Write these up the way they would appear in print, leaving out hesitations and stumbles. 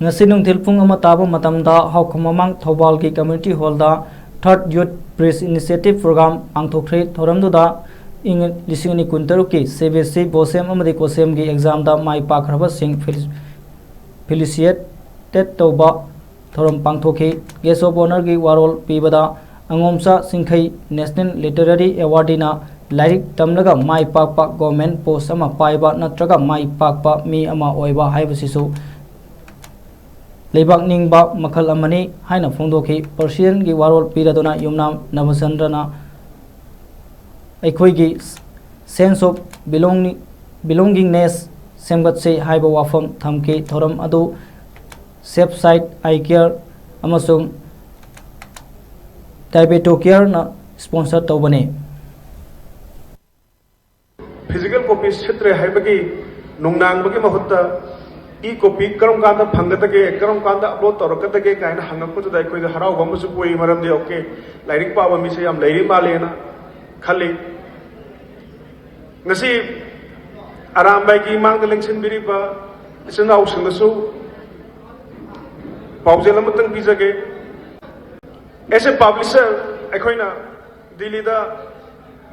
ngasi nungthil pung ama taba matamda haukham mamang Thobal ki community hall da third youth press initiative program angthokre thoramduda ing lisingni kuntaru ki CBSC bosem amadi kosem gi exam da mai pakraba sing felicitated toba thoram pangthoki guest of honor gi warol pibada angomsa singkhai national literary award na lairik tamlaga mai pakpa government post ama paiba natraga mai pakpa mi ama oiba haibasisu लेबाक निंगबा मखल अमनी हाइना फोंदोखि Persian की वारोल पीरादोना युमनाम नवचंद्रना अखोई की sense of belongingness सेमगतसे हाइबा वाफम थमके theorem अदु safe site आई care अमसुंग डायबेटो care ना sponsor तौबने physical copy क्षेत्र हाइबगी नुंगनांगबगी महुत्ता ई copy करम कांदा फंगदगे करम कांदा अपलोड तौरकदगे कायना हंगपदुदा अखोई हराव बमसु पोई मरमदे ओके लाइरिक पाबा मिसे याम लाइरि मालेना खल्ली ngasi arambai ki mang election biriba isna ausungsu paujel amatang bijage as a publisher akoina Delhi da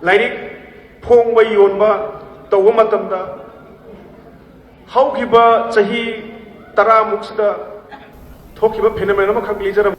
lairik phongba yonba tawba matamda haukiba chahi 10 muksida thokiba phenomenon ma khak lijara